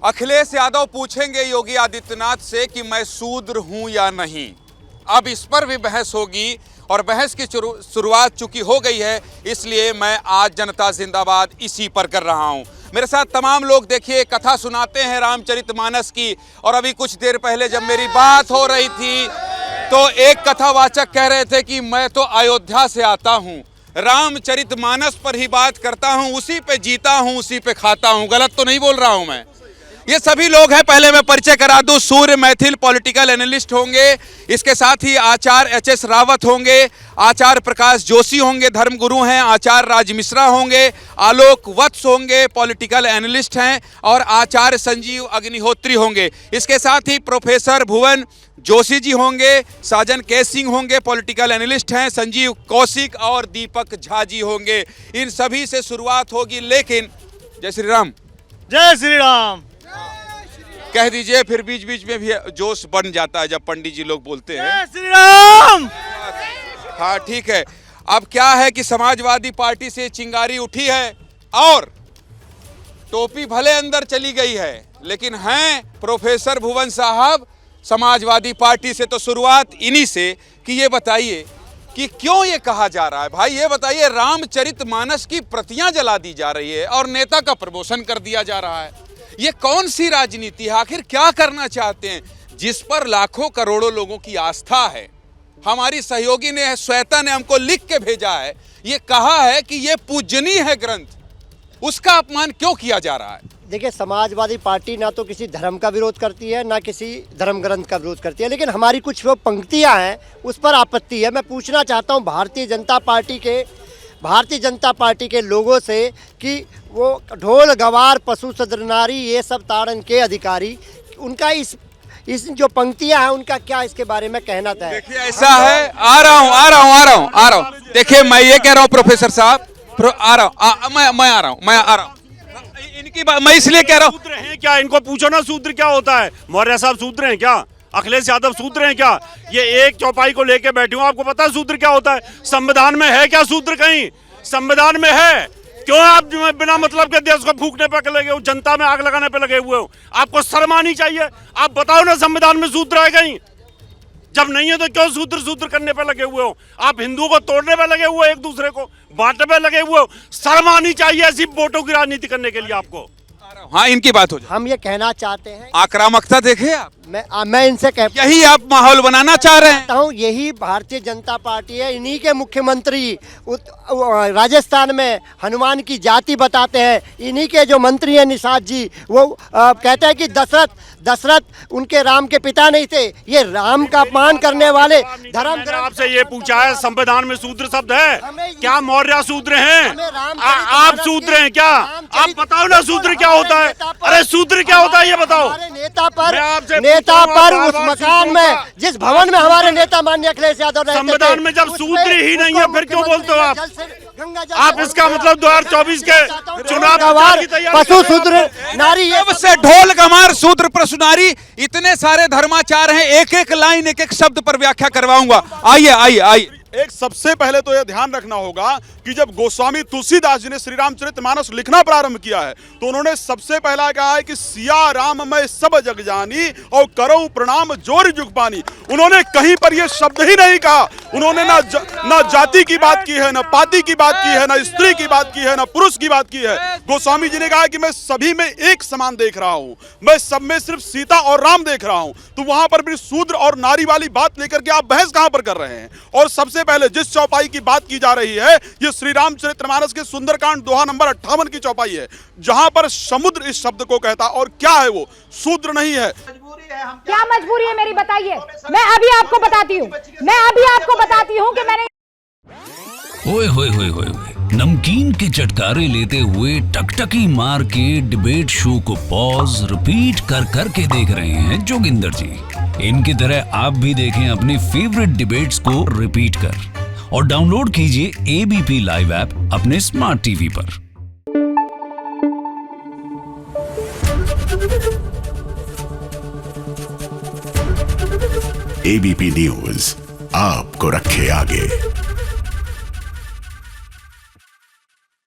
अखिलेश यादव पूछेंगे योगी आदित्यनाथ से कि मैं शूद्र हूं या नहीं। अब इस पर भी बहस होगी और बहस की शुरुआत चूंकि हो गई है, इसलिए मैं आज जनता जिंदाबाद इसी पर कर रहा हूं। मेरे साथ तमाम लोग देखिए कथा सुनाते हैं रामचरितमानस की, और अभी कुछ देर पहले जब मेरी बात हो रही थी तो एक कथावाचक कह रहे थे कि मैं तो अयोध्या से आता हूं, रामचरितमानस पर ही बात करता हूं, उसी पे जीता हूं, उसी पे खाता हूं। गलत तो नहीं बोल रहा हूं मैं? ये सभी लोग हैं। पहले मैं परिचय करा दूं, सूर्य मैथिल पॉलिटिकल एनालिस्ट होंगे, इसके साथ ही आचार्य एच.एस. रावत होंगे, आचार्य प्रकाश जोशी होंगे, धर्मगुरु हैं, आचार्य राज मिश्रा होंगे, आलोक वत्स होंगे, पॉलिटिकल एनालिस्ट हैं, और आचार्य संजीव अग्निहोत्री होंगे। इसके साथ ही प्रोफेसर भुवन जोशी जी होंगे, साजन के सिंह होंगे, पॉलिटिकल एनालिस्ट हैं, संजीव कौशिक और दीपक झा जी होंगे। इन सभी से शुरुआत होगी, लेकिन जय श्री राम। जय श्री राम कह दीजिए, फिर बीच बीच में भी जोश बन जाता है जब पंडित जी लोग बोलते हैं। जय श्री राम। हाँ ठीक है। अब क्या है कि समाजवादी पार्टी से चिंगारी उठी है और टोपी भले अंदर चली गई है, लेकिन हैं प्रोफेसर भुवन साहब समाजवादी पार्टी से। तो शुरुआत इन्हीं से कि ये बताइए कि क्यों ये कहा जा रहा है, भाई ये बताइए, रामचरितमानस की प्रतियां जला दी जा रही है और नेता का प्रमोशन कर दिया जा रहा है। ये कौन सी राजनीति है? आखिर क्या करना चाहते हैं जिस पर लाखों करोड़ों लोगों की आस्था है? हमारी सहयोगी ने, श्वेता ने हमको लिख के भेजा है, ये कहा है कि ये पूजनीय है ग्रंथ, उसका अपमान क्यों किया जा रहा है? देखिए, समाजवादी पार्टी ना तो किसी धर्म का विरोध करती है, ना किसी धर्म ग्रंथ का विरोध करती है, लेकिन हमारी कुछ वो पंक्तियां हैं उस पर आपत्ति है। मैं पूछना चाहता हूं भारतीय जनता पार्टी के लोगों से कि वो ढोल गवार पशु सदर नारी ये सब ताड़न के अधिकारी, उनका इस जो पंक्तियां हैं उनका क्या इसके बारे में कहना था? देखिए ऐसा है, आ रहा हूं। देखिए मैं ये कह रहा हूं प्रोफेसर साहब, मैं आ रहा हूं। इनकी बात मैं इसलिए कह रहा हूं, शूद्र हैं क्या? इनको पूछो ना शूद्र क्या होता है। मौर्य साहब शूद्र हैं क्या? अखिलेश यादव शूद्र हैं क्या? ये एक चौपाई को लेके बैठे हूं, आपको पता है शूद्र क्या होता है? संविधान में है क्या शूद्र? कहीं संविधान में है? क्यों आप बिना मतलब के देश को फूकने पे लगे हो, जनता में आग लगाने पे लगे हुए हो? आपको शर्म आनी चाहिए। आप बताओ ना, संविधान में शूद्र है कहीं? जब नहीं है तो क्यों शूद्र करने पे लगे हुए हो? आप हिंदुओं को तोड़ने पे लगे हुए हो, एक दूसरे को बांटने पे लगे हुए हो। शर्म आनी चाहिए ऐसी वोटों की राजनीति करने के लिए आपको। हाँ इनकी बात हो जाए। हम ये कहना चाहते हैं, आक्रामकता देखे आप, मैं इनसे यही आप माहौल बनाना चाह रहे हैं? यही भारतीय जनता पार्टी है। इन्हीं के मुख्यमंत्री राजस्थान में हनुमान की जाति बताते हैं। इन्हीं के जो मंत्री हैं निषाद जी, वो कहते हैं कि दशरथ उनके राम के पिता नहीं थे। ये राम का अपमान करने वाले धर्म। आपसे ये पूछा है, संविधान में शूद्र शब्द है क्या? मौर्य शूद्र हैं? आप शूद्र हैं क्या? आप बताओ ना शूद्र क्या होता है? अरे शूद्र क्या होता है ये बताओ। नेता पर उस मकान में, जिस भवन में हमारे नेता माननीय अखिलेश यादव रहते थे, संविधान में जब शूद्र ही नहीं है फिर क्यों बोलते हो आप? इसका मतलब 2024 के चुनाव की तैयारी पशु शूद्र नारी, से ढोल गमार शूद्र प्रशु नारी, इतने सारे धर्माचार हैं, एक एक लाइन एक एक शब्द पर व्याख्या करवाऊंगा। आइए। एक सबसे पहले तो यह ध्यान रखना होगा कि जब गोस्वामी तुलसीदास जी ने श्री रामचरितमानस लिखना प्रारंभ किया है तो उन्होंने सबसे पहला कहा है कि सिया राम मैं सब जग जानी और करो प्रणाम जोर जुग पानी। उन्होंने कहीं पर यह शब्द ही नहीं कहा। उन्होंने ना जाति की बात की है, ना पाति की बात की है, ना स्त्री की बात की है, ना पुरुष की बात की है। गोस्वामी जी ने कहा कि मैं सभी में एक समान देख रहा हूं, मैं सब में सिर्फ सीता और राम देख रहा हूं। तो वहां पर भी शूद्र और नारी वाली बात लेकर के आप बहस कहां पर कर रहे हैं? और सबसे पहले जिस चौपाई की बात की जा रही है, ये श्री रामचरितमानस के सुंदरकांड दोहा नंबर 58 की चौपाई है, जहां पर समुद्र इस शब्द को कहता। और क्या है वो? शूद्र नहीं है। क्या मजबूरी है मेरी, बताइए। मैं अभी आपको बताती हूँ कि मैंने ओए नमकीन के चटकारे लेते हुए टकटकी मार के डिबेट शो को पॉज रिपीट कर के देख रहे हैं जोगिंदर जी। इनकी तरह आप भी देखें अपनी फेवरेट डिबेट्स को रिपीट कर, और डाउनलोड कीजिए एबीपी लाइव ऐप अपने स्मार्ट टीवी पर। एबीपी न्यूज आपको रखे आगे।